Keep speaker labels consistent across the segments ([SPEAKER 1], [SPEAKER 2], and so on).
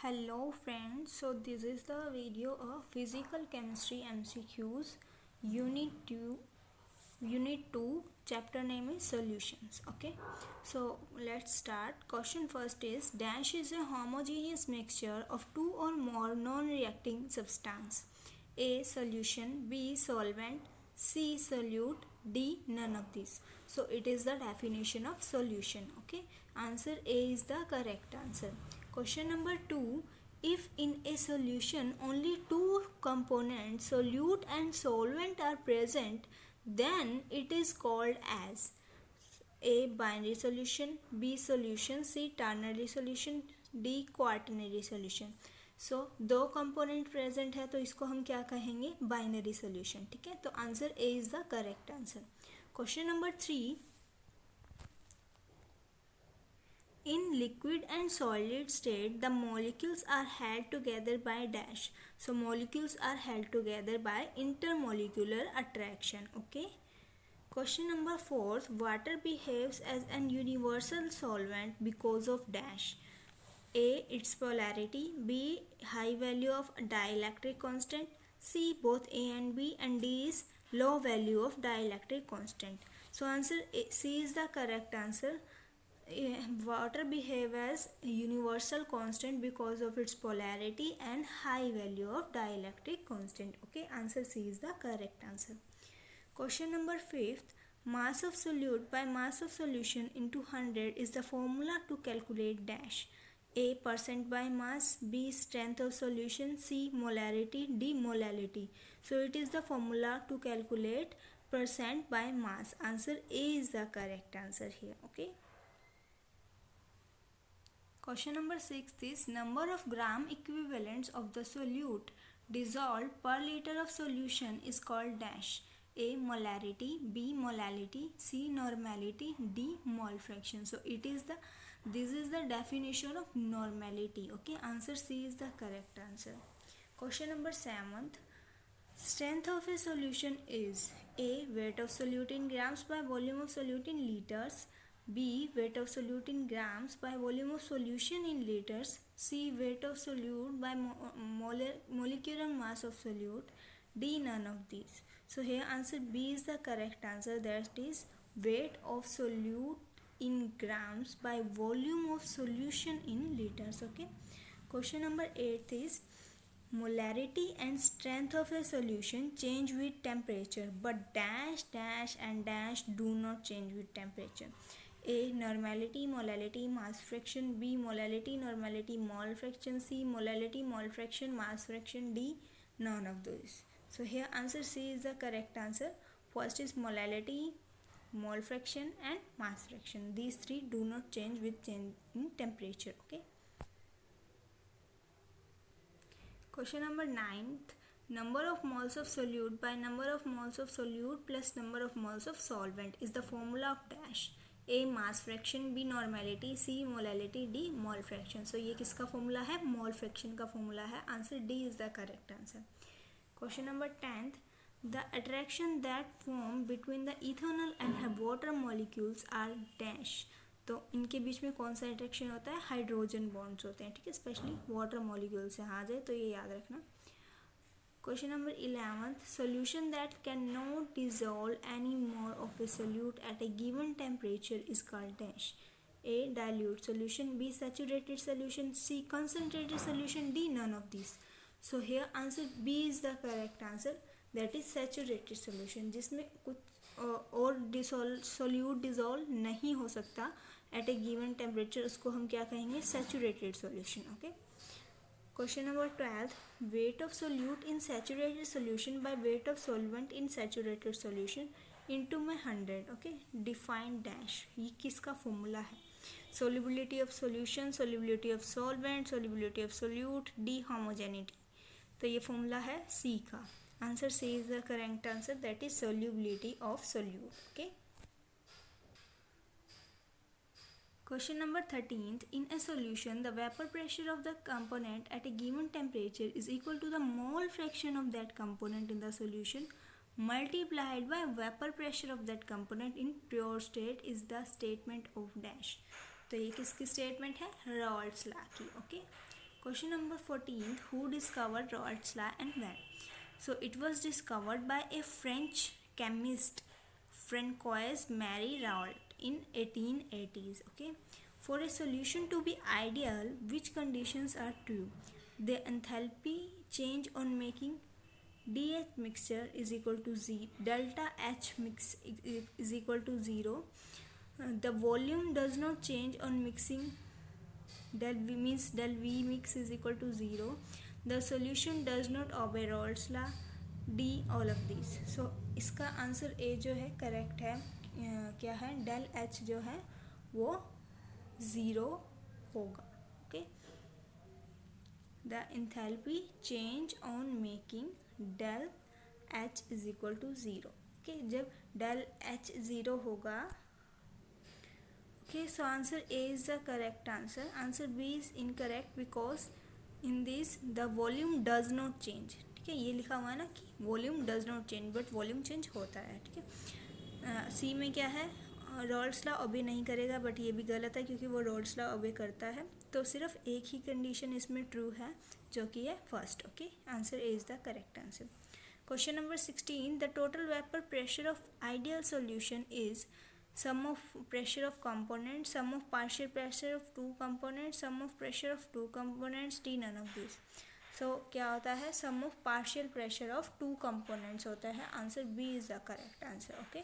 [SPEAKER 1] Hello friends, so this is the video of Physical Chemistry MCQs Unit 2 chapter name is Solutions. Okay, so let's start. Question first is dash is a homogeneous mixture of two or more non-reacting substance. A solution, B solvent, C solute, D none of these. So it is the definition of solution. Okay, answer A is the correct answer. Question number 2. If in a solution only two components, solute and solvent, are present, then it is called as A. Binary solution, B. Solution, C. Ternary solution, D. Quaternary solution. सो दो component present है तो इसको हम क्या कहेंगे, binary solution. ठीक है, तो answer A is the correct answer. Question number 3. In liquid and solid state, the molecules are held together by dash. So molecules are held together by intermolecular attraction. Okay. Question number 4. Water behaves as an universal solvent because of dash. A. Its polarity. B. High value of dielectric constant. C. Both A and B. And D is low value of dielectric constant. So answer A, C is the correct answer. Water behave as a universal constant because of its polarity and high value of dielectric constant. Okay, answer C is the correct answer. Question number 5. Mass of solute by mass of solution into 100 is the formula to calculate dash. A. Percent by mass, B. Strength of solution, C. Molarity, D. Molality. So it is the formula to calculate percent by mass. Answer A is the correct answer here. Okay. Question number 6 is number of gram equivalents of the solute dissolved per liter of solution is called dash. A. Molarity, B. Molality, C. Normality, D. Mole fraction. So this is the definition of normality. Okay, answer C is the correct answer. Question number 7. Strength of a solution is A. Weight of solute in grams by volume of solute in liters. B. Weight of solute in grams by volume of solution in liters. C. Weight of solute by molecular mass of solute. D. None of these. So here answer B is the correct answer. That is weight of solute in grams by volume of solution in liters. Okay. Question number 8 is molarity and strength of a solution change with temperature, but dash, dash and dash do not change with temperature. A. Normality, molality, mass fraction. B. Molality, normality, mole fraction. C. Molality, mole fraction, mass fraction. D. None of those. So here answer C is the correct answer. First is molality, mole fraction and mass fraction. These three do not change with change in temperature. Okay. Question number 9. Number of moles of solute by number of moles of solute plus number of moles of solvent is the formula of dash. A. Mass fraction, B. Normality, C. Molality, D. Mole fraction. So ये किसका formula है, mole fraction का formula है. Answer D is the correct answer. Question number 10. The attraction that form between the ethanol and water molecules are dash. तो इनके बीच में कौन सा अट्रैक्शन होता है, हाइड्रोजन बॉन्ड्स होते हैं. ठीक है, स्पेशली वाटर मॉलिक्यूल से आ जाए तो ये याद रखना. Question number 11. Solution that cannot dissolve any more of a solute at a given temperature is called dash. A. Dilute solution, B. Saturated solution, C. Concentrated solution, D. None of these. So here answer B is the correct answer. That is saturated solution, जिसमें कुछ और solute dissolve नहीं हो सकता at a given temperature, उसको हम क्या कहेंगे, saturated solution. Okay. Question number 12. Weight of solute in saturated solution by weight of solvent in saturated solution into में 100. Okay. Define dash. ये किसका फॉर्मूला है, solubility of solution, solubility of solvent, solubility of solute, D. Homogeneity. तो ये formula है C का. Answer C is the correct answer. That is solubility of solute. Okay. Question number 13. In a solution, the vapor pressure of the component at a given temperature is equal to the mole fraction of that component in the solution multiplied by vapor pressure of that component in pure state is the statement of dash. तो ये किसकी statement है, Rawls law की. Okay. Question number 14. Who discovered Raoult's law and when? So it was discovered by a French chemist, Francois Marie Raoult, in 1880s. Okay. For a solution to be ideal, which conditions are true? The enthalpy change on making DH mixture is equal to Z, delta H mix is equal to 0. The volume does not change on mixing, del V means del V mix is equal to 0. The solution does not obey Raoult's law, D all of these. So इसका answer A जो है correct है, क्या है, del H जो है वो 0 होगा. Okay. The enthalpy change on making del H is equal to 0. Okay, जब del H 0 होगा. Okay, so answer A is the correct answer. Answer B is incorrect because in this the volume does not change. ठीक है, ये लिखा हुआ है ना कि volume does not change, but volume change होता है. ठीक है. C में क्या है, रॉल्ट्स लॉ ओबे नहीं करेगा, बट ये भी गलत है क्योंकि वो रॉल्ट्स लॉ ओबे करता है. तो सिर्फ एक ही कंडीशन इसमें ट्रू है जो कि है first. Okay, answer A is the correct answer. Question number 16. The total vapour pressure of ideal solution is sum of pressure of components, sum of partial pressure of two components, sum of pressure of two components, D none of these. So क्या होता है, sum of partial pressure of two components होता है. Answer B is the correct answer. Okay.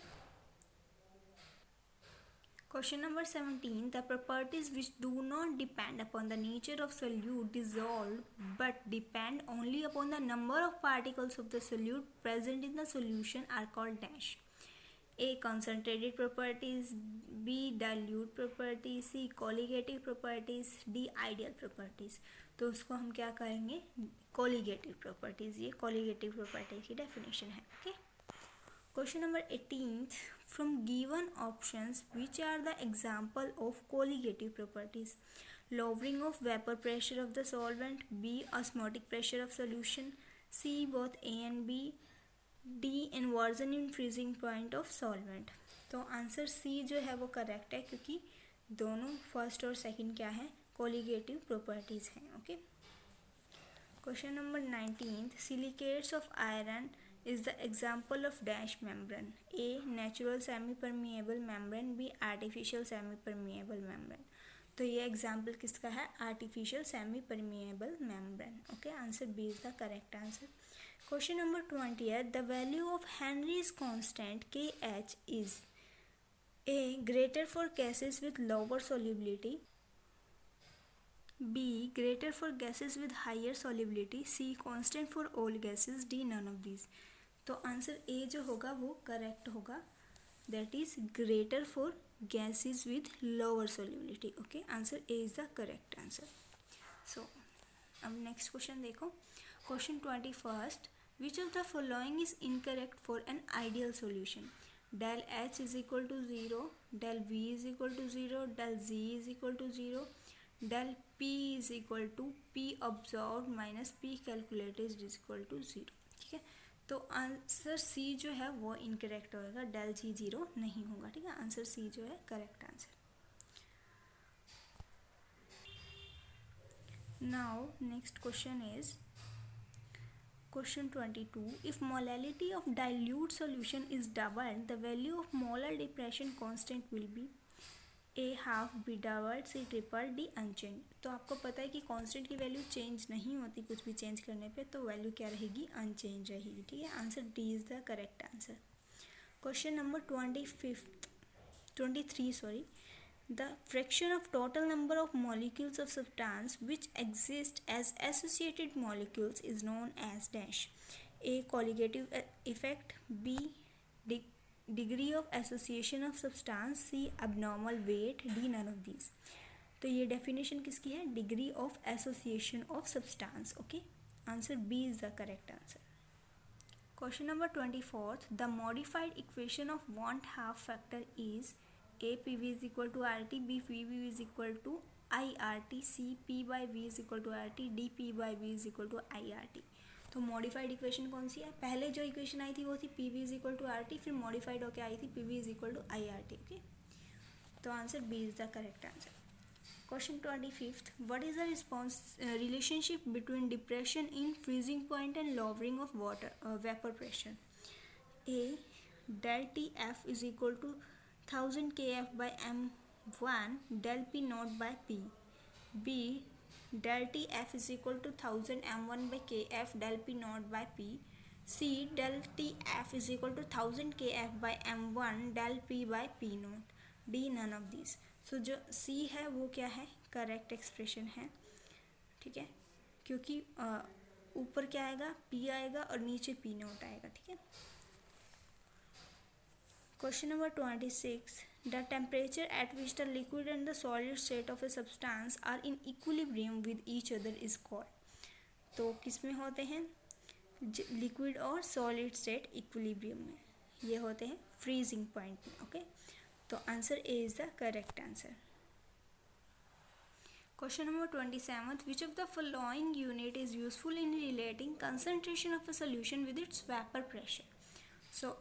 [SPEAKER 1] Question number 17. The properties which do not depend upon the nature of solute dissolved but depend only upon the number of particles of the solute present in the solution are called dash. A. Concentrated properties, B. Dilute properties, C. Colligative properties, D. Ideal properties. तो उसको हम क्या करेंगे, colligative properties. ये colligative properties की definition है. Okay. Question number 18. From given options, which are the example of colligative properties? Lowering of vapor pressure of the solvent, B. Osmotic pressure of solution, C. Both A and B, D. Inversion in freezing point of solvent. तो answer C जो है वो correct है क्योंकि दोनों first और second क्या है, कोलिगेटिव प्रॉपर्टीज हैं. Okay. Question number 19. Silicates of iron is the example of dash membrane. A. Natural semi-permeable membrane, B. Artificial semi-permeable membrane. तो ये एग्जाम्पल किसका है, artificial semi permeable membrane. Okay, answer B is the correct answer. Question number 20. The value of Henry's constant KH is A. greater for gases with lower solubility, B. greater for gases with higher solubility, C. constant for all gases, D. none of these. तो answer A जो होगा वो correct होगा, that is greater for gases with lower solubility. Okay, answer A is the correct answer. So अब next question देखो. Question 21. Which of the following is incorrect for an ideal solution? del H is equal to 0, del V is equal to 0, del Z is equal to 0, del P is equal to P observed minus P calculated is equal to 0. ठीक है, तो answer C जो है वो incorrect होगा, del G 0 नहीं होगा. ठीक है, आंसर सी जो है correct answer. Now next question is Question 22. If molality of dilute solution is doubled, the value of molar depression constant will be A. half, B. doubled, C. triple, D. unchanged. तो आपको पता है कि constant की value change नहीं होती कुछ भी चेंज करने पे, तो वैल्यू क्या रहेगी, अनचेंज रहेगी. ठीक है, answer D is the correct answer. Question number 23. The fraction of total number of molecules of substance which exist as associated molecules is known as dash. A. colligative effect, B. degree of association of substance, C. abnormal weight, D. none of these. तो ये definition किसकी है, degree of association of substance. Okay, answer B is the correct answer. Question number 24. The modified equation of van't Hoff factor is A. PV is equal to RT, B. PV is equal to IRT, C. P by V is equal to RT, D. P by V is equal to IRT. तो modified equation कौन सी है, पहले जो equation आई थी वो थी PV is equal to RT, फिर modified होकर आई थी PV is equal to IRT. Okay, तो answer B is the correct answer. Question 25th. What is the relationship between depression in freezing point and lowering of water vapor pressure? A. Del Tf is equal to 1000 kf by m1 del P naught by P. B. Del Tf is equal to 1000 m1 by kf del P naught by P. C. Del Tf is equal to 1000 kf by m1 del P by P naught. D. None of these. सो जो C है वो क्या है, correct expression है, ठीक है, क्योंकि ऊपर क्या आएगा, P आएगा और नीचे P नॉट आएगा, ठीक है। Question number 26. The temperature at which the liquid and the solid state of a substance are in equilibrium with each other is called. तो किस में होते हैं, लिक्विड और सॉलिड स्टेट इक्विलिब्रियम में, ये होते हैं फ्रीजिंग पॉइंट में, ओके। तो answer A is the correct answer. Question number 27. Which of the following unit is useful in relating concentration of a solution with its vapor pressure? So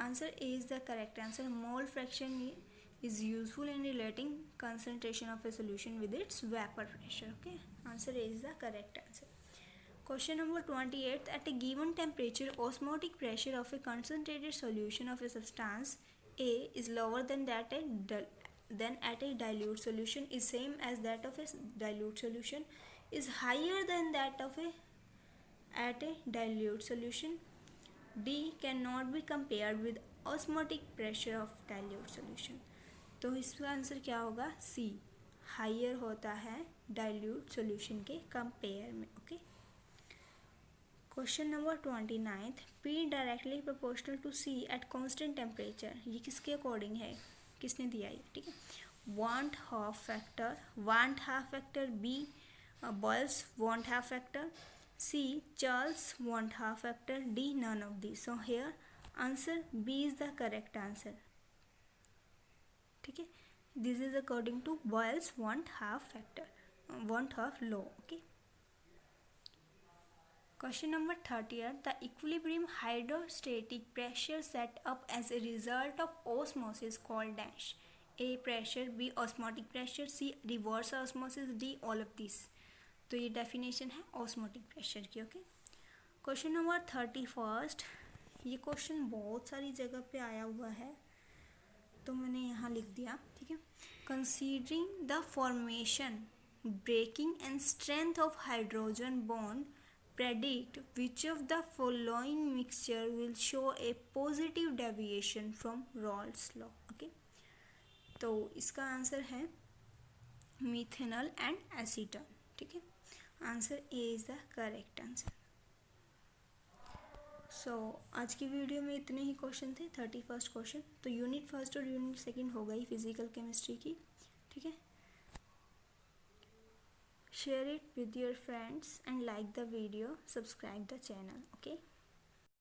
[SPEAKER 1] answer A is the correct answer. Mole fraction is useful in relating concentration of a solution with its vapor pressure, okay. Answer A is the correct answer. Question number 28. At a given temperature, osmotic pressure of a concentrated solution of a substance A is lower than at a dilute solution, is same as that of a dilute solution, is higher than that of at a dilute solution. D cannot be compared with osmotic pressure of dilute solution. तो इसका answer क्या होगा, C, higher होता है dilute solution के compare में, okay. Question number 29. P directly proportional to C at constant temperature, ये किसके अकॉर्डिंग है, किसने दिया है, ठीक है। Van't Hoff factor, B Boyle's van't Hoff factor, C Charles van't Hoff factor, D none of this. So here answer B is the correct answer, ठीक है. This is according to Boyle's van't Hoff factor, van't Hoff law, okay. Question number 30. The equilibrium hydrostatic pressure set up as a result of osmosis called dash. A pressure, B osmotic pressure, C reverse osmosis, D all of these. तो ये definition है osmotic pressure की, okay. Question number 31. ये question बहुत सारी जगह पे आया हुआ है तो मैंने यहाँ लिख दिया, ठीक है. Considering the formation, breaking and strength of hydrogen bond, predict which of the following mixture will show a positive deviation from Raoult's law, okay. तो इसका आंसर है मिथेनॉल एंड एसीटोन, ठीक है. Answer A is the correct answer. So आज की video में इतने ही question थे, 31st क्वेश्चन. तो यूनिट फर्स्ट और यूनिट सेकंड हो गई फिजिकल केमिस्ट्री की, ठीक है. Share it with your friends and like the video, subscribe the channel, okay.